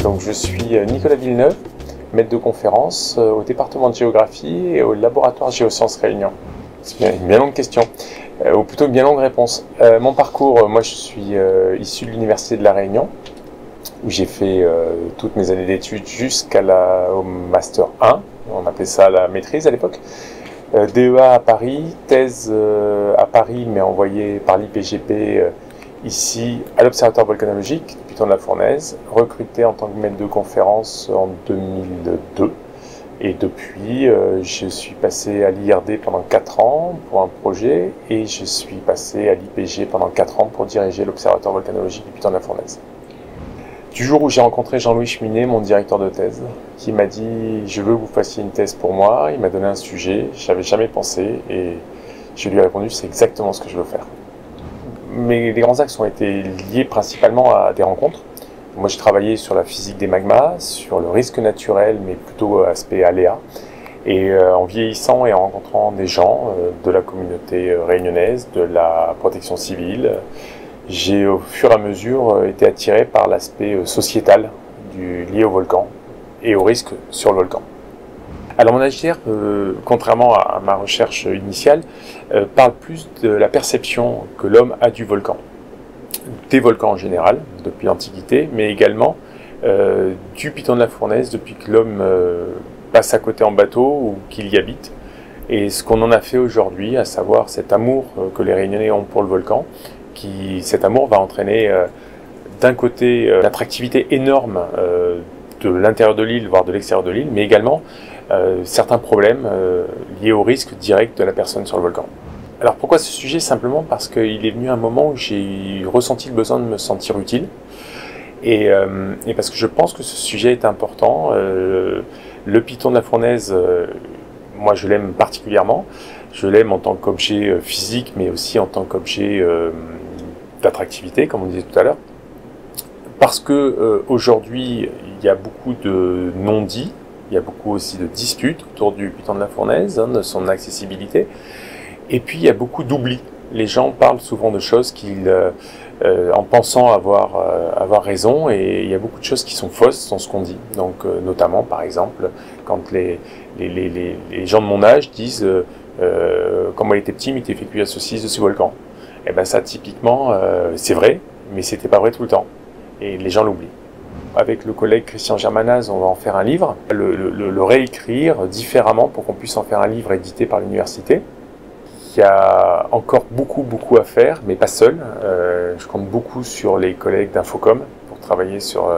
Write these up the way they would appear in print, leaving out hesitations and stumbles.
Donc je suis Nicolas Villeneuve, maître de conférence au département de géographie et au laboratoire Géosciences Réunion. C'est une bien longue question, ou plutôt une bien longue réponse. Mon parcours, moi je suis issu de l'Université de La Réunion, où j'ai fait toutes mes années d'études au Master 1, on appelait ça la maîtrise à l'époque. DEA à Paris, thèse à Paris mais envoyée par l'IPGP ici à l'Observatoire volcanologique du Piton de la Fournaise, recruté en tant que maître de conférence en 2002. Et depuis, je suis passé à l'IRD pendant 4 ans pour un projet et je suis passé à l'IPG pendant 4 ans pour diriger l'Observatoire volcanologique du Piton de la Fournaise. Du jour où j'ai rencontré Jean-Louis Cheminet, mon directeur de thèse, qui m'a dit « je veux que vous fassiez une thèse pour moi », il m'a donné un sujet, je n'avais jamais pensé et je lui ai répondu « c'est exactement ce que je veux faire ». Mais les grands axes ont été liés principalement à des rencontres. Moi, j'ai travaillé sur la physique des magmas, sur le risque naturel, mais plutôt aspect aléa. Et en vieillissant et en rencontrant des gens de la communauté réunionnaise, de la protection civile, j'ai au fur et à mesure été attiré par l'aspect sociétal lié au volcan et au risque sur le volcan. Alors mon AJR, contrairement à ma recherche initiale, parle plus de la perception que l'homme a du volcan. Des volcans en général, depuis l'Antiquité, mais également du Piton de la Fournaise, depuis que l'homme passe à côté en bateau ou qu'il y habite. Et ce qu'on en a fait aujourd'hui, à savoir cet amour que les Réunionnais ont pour le volcan, cet amour va entraîner d'un côté l'attractivité énorme de l'intérieur de l'île, voire de l'extérieur de l'île, mais également certains problèmes liés au risque direct de la personne sur le volcan. Alors pourquoi ce sujet? Simplement parce qu'il est venu un moment où j'ai ressenti le besoin de me sentir utile et parce que je pense que ce sujet est important. Le Piton de la Fournaise, moi je l'aime particulièrement. Je l'aime en tant qu'objet physique, mais aussi en tant qu'objet d'attractivité, comme on disait tout à l'heure. Parce que aujourd'hui, il y a beaucoup de non-dits, il y a beaucoup aussi de disputes autour du Piton de la Fournaise, de son accessibilité. Et puis il y a beaucoup d'oubli. Les gens parlent souvent de choses en pensant avoir raison, et il y a beaucoup de choses qui sont fausses dans ce qu'on dit. Donc notamment, par exemple, quand les gens de mon âge disent quand moi j'étais petit, il m'était fait cuire la saucisse de ce volcan. Et ben ça, typiquement, c'est vrai, mais c'était pas vrai tout le temps. Et les gens l'oublient. Avec le collègue Christian Germanaz, on va en faire un livre, le réécrire différemment pour qu'on puisse en faire un livre édité par l'université. Il y a encore beaucoup à faire, mais pas seul. Je compte beaucoup sur les collègues d'Infocom pour travailler sur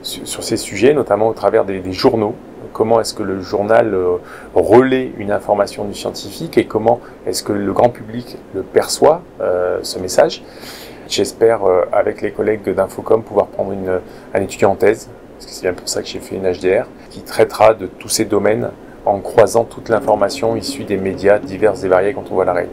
ces sujets, notamment au travers des journaux. Comment est-ce que le journal relaie une information du scientifique et comment est-ce que le grand public le perçoit, ce message. J'espère, avec les collègues d'Infocom, pouvoir prendre un étudiant en thèse, parce que c'est bien pour ça que j'ai fait une HDR, qui traitera de tous ces domaines en croisant toute l'information issue des médias divers et variés quand on voit la Réunion.